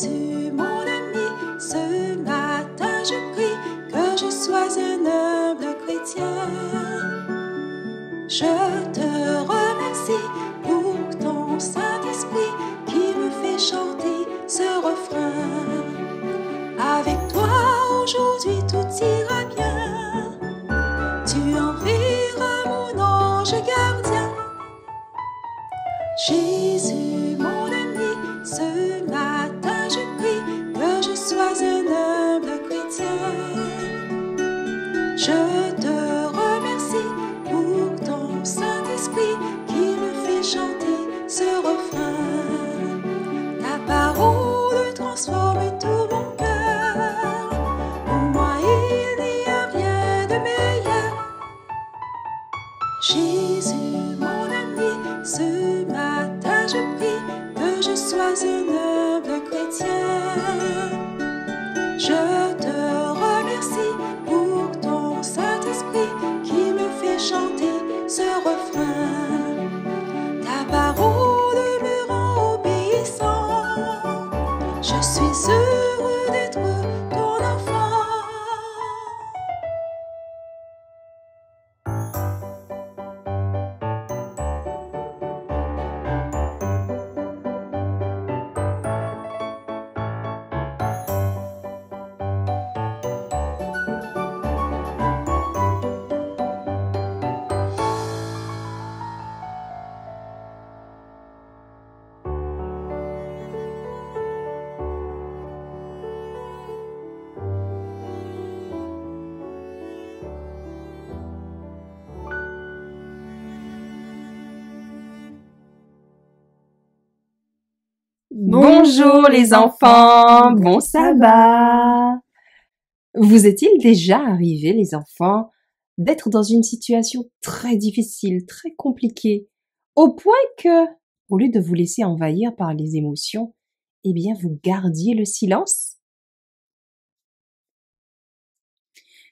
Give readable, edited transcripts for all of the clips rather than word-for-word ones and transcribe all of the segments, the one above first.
Jésus, mon ami, ce matin je prie que je sois un humble chrétien. Je te remercie pour ton Saint-Esprit qui me fait chanter ce refrain. Avec toi aujourd'hui tout ira bien. Tu enverras mon ange gardien. Jésus, mon ami, ce matin je prie que je sois un humble chrétien. Je te remercie pour ton Saint-Esprit qui me fait chanter ce refrain. Ta parole transforme tout mon cœur. Pour moi il n'y a rien de meilleur. Jésus, mon ami, ce matin je prie que je sois un humble chrétien. Je te remercie pour ton Saint-Esprit qui me fait chanter ce refrain. Ta parole me rend obéissant. Je suis heureux d'être ton enfant. Bonjour les enfants, bon sabbat. Vous est-il déjà arrivé les enfants d'être dans une situation très difficile, très compliquée, au point que, au lieu de vous laisser envahir par les émotions, eh bien vous gardiez le silence?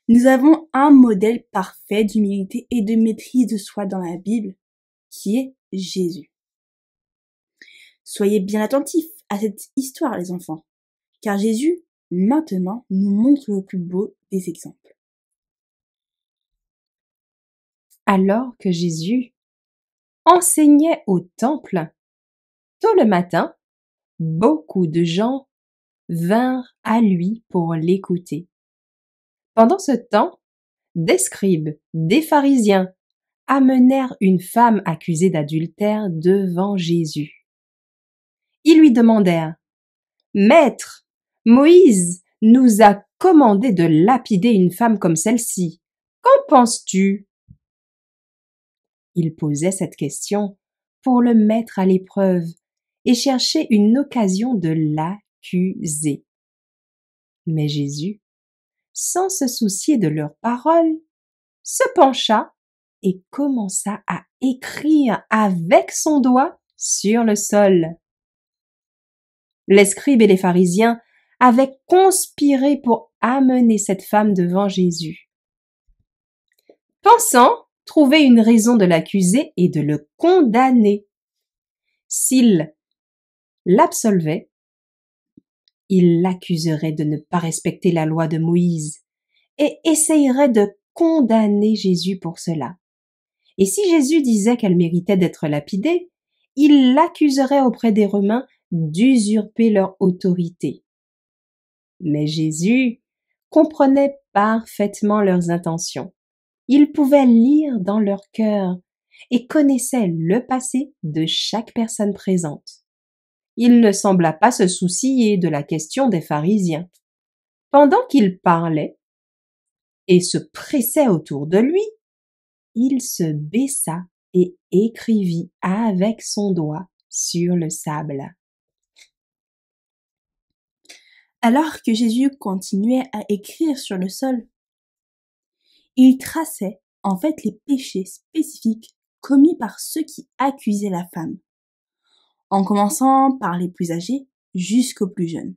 Nous avons un modèle parfait d'humilité et de maîtrise de soi dans la Bible, qui est Jésus. Soyez bien attentifs à cette histoire, les enfants, car Jésus, maintenant, nous montre le plus beau des exemples. Alors que Jésus enseignait au temple, tôt le matin, beaucoup de gens vinrent à lui pour l'écouter. Pendant ce temps, des scribes, des pharisiens, amenèrent une femme accusée d'adultère devant Jésus. Ils lui demandèrent « Maître, Moïse nous a commandé de lapider une femme comme celle-ci. Qu'en penses-tu » Ils posaient cette question pour le mettre à l'épreuve et chercher une occasion de l'accuser. Mais Jésus, sans se soucier de leurs paroles, se pencha et commença à écrire avec son doigt sur le sol. Les scribes et les pharisiens avaient conspiré pour amener cette femme devant Jésus. Pensant trouver une raison de l'accuser et de le condamner. S'ils l'absolvaient, ils l'accuseraient de ne pas respecter la loi de Moïse et essayeraient de condamner Jésus pour cela. Et si Jésus disait qu'elle méritait d'être lapidée, ils l'accuseraient auprès des Romains d'usurper leur autorité. Mais Jésus comprenait parfaitement leurs intentions. Il pouvait lire dans leur cœur et connaissait le passé de chaque personne présente. Il ne sembla pas se soucier de la question des pharisiens. Pendant qu'il parlait et se pressait autour de lui, il se baissa et écrivit avec son doigt sur le sable. Alors que Jésus continuait à écrire sur le sol, il traçait en fait les péchés spécifiques commis par ceux qui accusaient la femme, en commençant par les plus âgés jusqu'aux plus jeunes.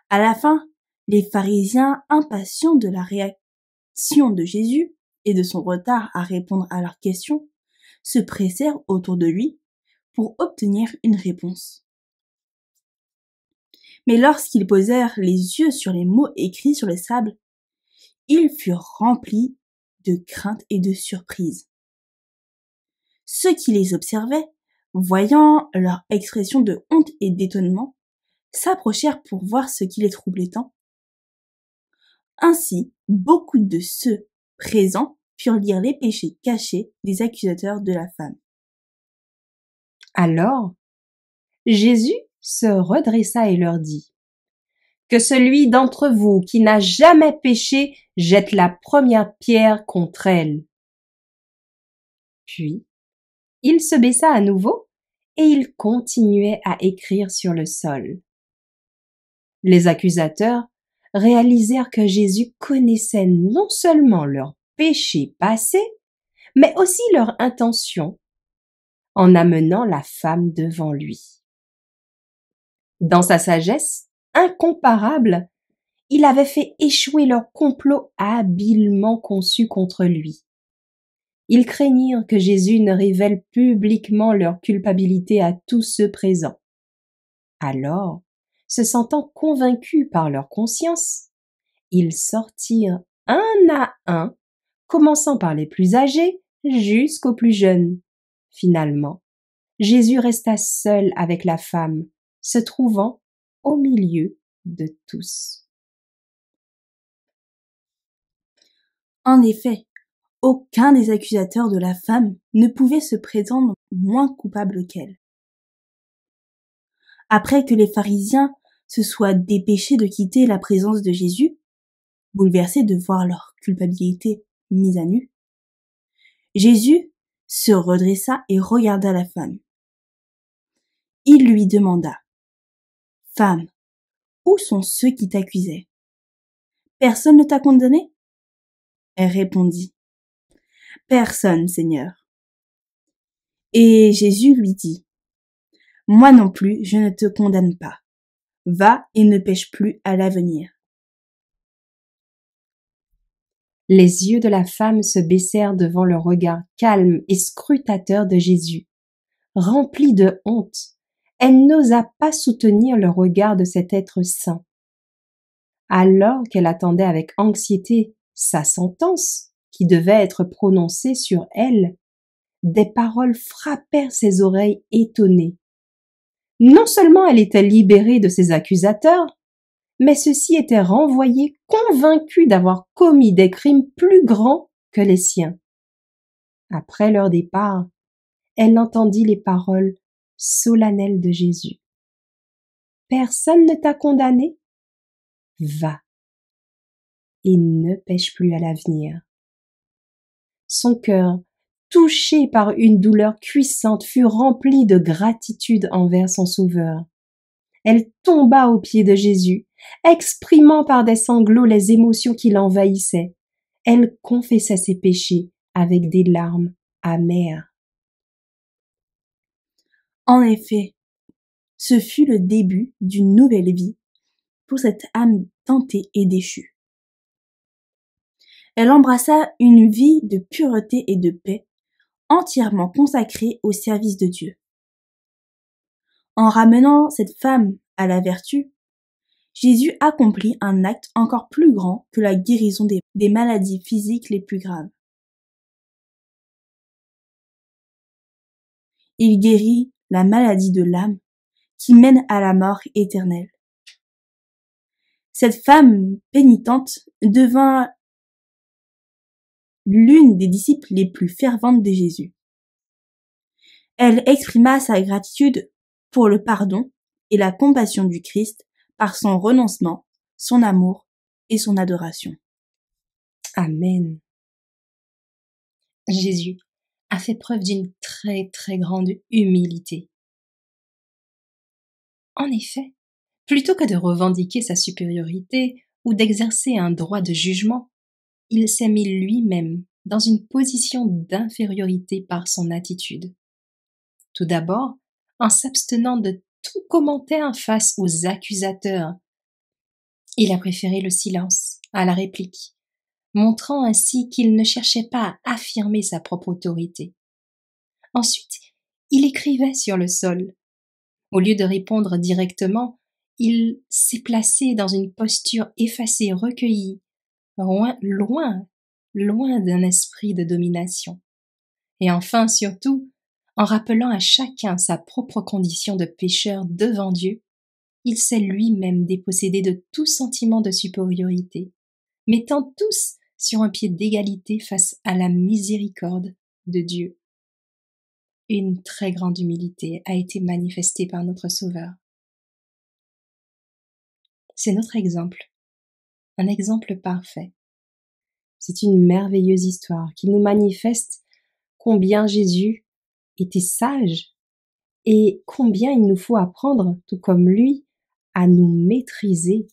À la fin, les pharisiens, impatients de la réaction de Jésus et de son retard à répondre à leurs questions, se pressèrent autour de lui pour obtenir une réponse. Mais lorsqu'ils posèrent les yeux sur les mots écrits sur le sable, ils furent remplis de crainte et de surprise. Ceux qui les observaient, voyant leur expression de honte et d'étonnement, s'approchèrent pour voir ce qui les troublait tant. Ainsi, beaucoup de ceux présents purent lire les péchés cachés des accusateurs de la femme. Alors, Jésus se redressa et leur dit : « Que celui d'entre vous qui n'a jamais péché jette la première pierre contre elle. » Puis, il se baissa à nouveau et il continuait à écrire sur le sol. Les accusateurs réalisèrent que Jésus connaissait non seulement leurs péchés passés, mais aussi leur intention en amenant la femme devant lui. Dans sa sagesse incomparable, il avait fait échouer leur complot habilement conçu contre lui. Ils craignirent que Jésus ne révèle publiquement leur culpabilité à tous ceux présents. Alors, se sentant convaincus par leur conscience, ils sortirent un à un, commençant par les plus âgés jusqu'aux plus jeunes. Finalement, Jésus resta seul avec la femme, se trouvant au milieu de tous. En effet, aucun des accusateurs de la femme ne pouvait se prétendre moins coupable qu'elle. Après que les pharisiens se soient dépêchés de quitter la présence de Jésus, bouleversés de voir leur culpabilité mise à nu, Jésus se redressa et regarda la femme. Il lui demanda : « Femme, où sont ceux qui t'accusaient ? Personne ne t'a condamné ? » Elle répondit : « Personne, Seigneur. » Et Jésus lui dit : « Moi non plus, je ne te condamne pas. Va et ne pêche plus à l'avenir. » Les yeux de la femme se baissèrent devant le regard calme et scrutateur de Jésus. Remplie de honte, elle n'osa pas soutenir le regard de cet être saint. Alors qu'elle attendait avec anxiété sa sentence, qui devait être prononcée sur elle, des paroles frappèrent ses oreilles étonnées. Non seulement elle était libérée de ses accusateurs, mais ceux-ci étaient renvoyés convaincus d'avoir commis des crimes plus grands que les siens. Après leur départ, elle entendit les paroles solennelles de Jésus. « Personne ne t'a condamné ? Va et ne pêche plus à l'avenir. » Son cœur, touché par une douleur cuissante, fut rempli de gratitude envers son Sauveur. Elle tomba aux pieds de Jésus, exprimant par des sanglots les émotions qui l'envahissaient. Elle confessait ses péchés avec des larmes amères. En effet, ce fut le début d'une nouvelle vie pour cette âme tentée et déchue. Elle embrassa une vie de pureté et de paix, entièrement consacrée au service de Dieu. En ramenant cette femme à la vertu, Jésus accomplit un acte encore plus grand que la guérison des maladies physiques les plus graves. Il guérit la maladie de l'âme qui mène à la mort éternelle. Cette femme pénitente devint l'une des disciples les plus ferventes de Jésus. Elle exprima sa gratitude pour le pardon et la compassion du Christ par son renoncement, son amour et son adoration. Amen. Jésus a fait preuve d'une très très grande humilité. En effet, plutôt que de revendiquer sa supériorité ou d'exercer un droit de jugement, il s'est mis lui-même dans une position d'infériorité par son attitude. Tout d'abord, en s'abstenant de tout commentaire face aux accusateurs, il a préféré le silence à la réplique, montrant ainsi qu'il ne cherchait pas à affirmer sa propre autorité. Ensuite, il écrivait sur le sol. Au lieu de répondre directement, il s'est placé dans une posture effacée, recueillie, loin d'un esprit de domination. Et enfin, surtout, en rappelant à chacun sa propre condition de pécheur devant Dieu, il s'est lui-même dépossédé de tout sentiment de supériorité, mettant tous sur un pied d'égalité face à la miséricorde de Dieu. Une très grande humilité a été manifestée par notre Sauveur. C'est notre exemple, un exemple parfait. C'est une merveilleuse histoire qui nous manifeste combien Jésus était sage et combien il nous faut apprendre, tout comme lui, à nous maîtriser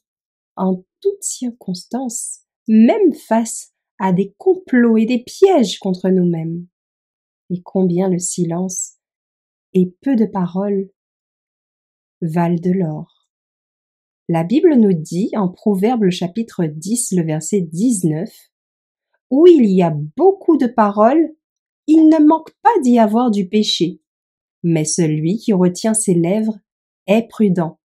en toutes circonstances, même face à des complots et des pièges contre nous-mêmes. Et combien le silence et peu de paroles valent de l'or. La Bible nous dit en Proverbes chapitre 10, le verset 19, « Où il y a beaucoup de paroles, il ne manque pas d'y avoir du péché, mais celui qui retient ses lèvres est prudent. »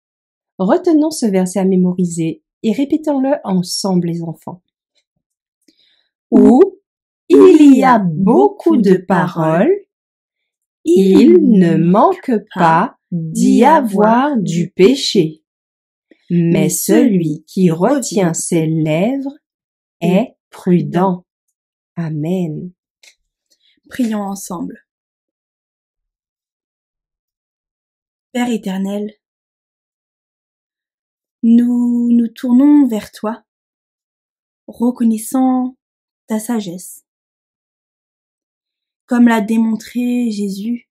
Retenons ce verset à mémoriser et répétons-le ensemble les enfants. Où il y a beaucoup de paroles, il ne manque pas d'y avoir du péché, mais celui qui retient ses lèvres est prudent. Amen. Prions ensemble. Père éternel, nous nous tournons vers toi, reconnaissant ta sagesse, comme l'a démontré Jésus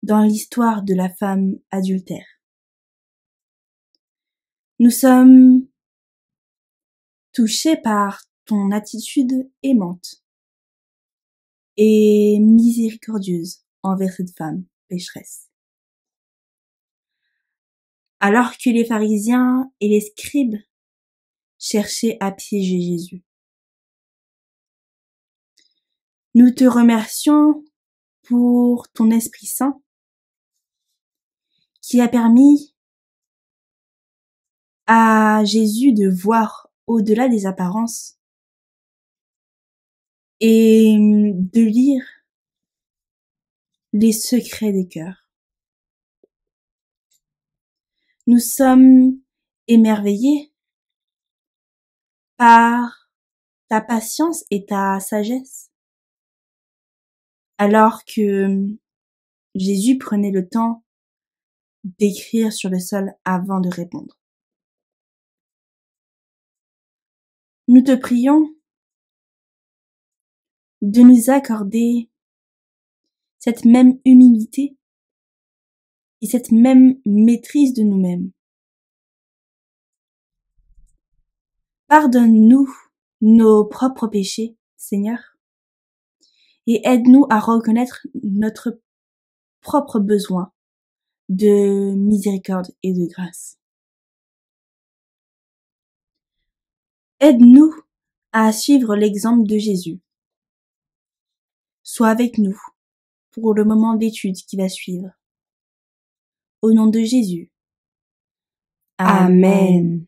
dans l'histoire de la femme adultère. Nous sommes touchés par ton attitude aimante et miséricordieuse envers cette femme pécheresse. Alors que les pharisiens et les scribes cherchaient à piéger Jésus. Nous te remercions pour ton Esprit Saint qui a permis à Jésus de voir au-delà des apparences et de lire les secrets des cœurs. Nous sommes émerveillés par ta patience et ta sagesse, alors que Jésus prenait le temps d'écrire sur le sol avant de répondre. Nous te prions de nous accorder cette même humilité et cette même maîtrise de nous-mêmes. Pardonne-nous nos propres péchés, Seigneur, et aide-nous à reconnaître notre propre besoin de miséricorde et de grâce. Aide-nous à suivre l'exemple de Jésus. Sois avec nous pour le moment d'étude qui va suivre. Au nom de Jésus. Amen.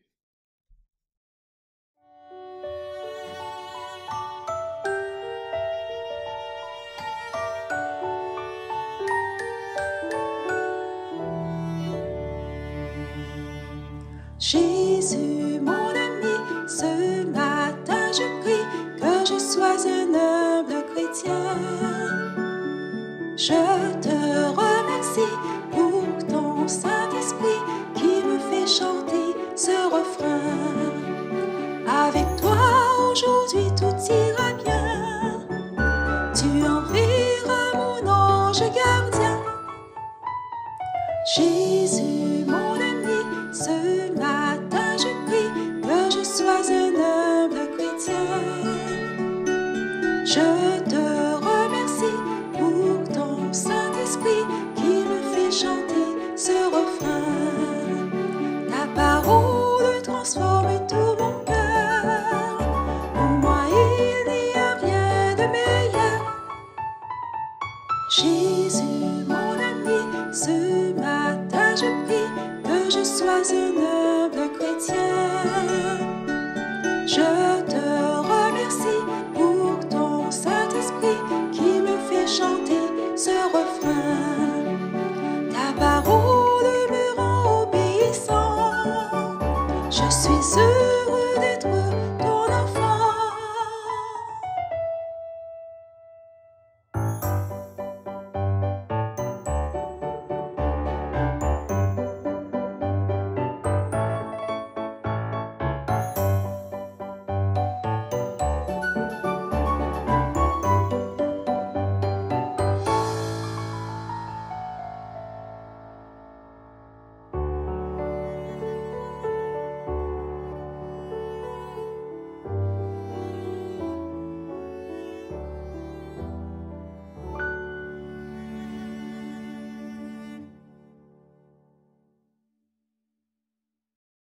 Jésus, mon ami, ce matin je prie que je sois un humble chrétien. Je te remercie pour ton Saint-Esprit qui me fait chanter ce refrain. Avec toi aujourd'hui tout ira bien. Tu en feras mon ange gardien. Jésus, mon ami, ce matin je prie que je sois un humble chrétien. Je te remercie pour ton Saint-Esprit qui me fait chanter ce refrain. Ta parole transforme tout mon cœur. Pour moi suis heureux d'être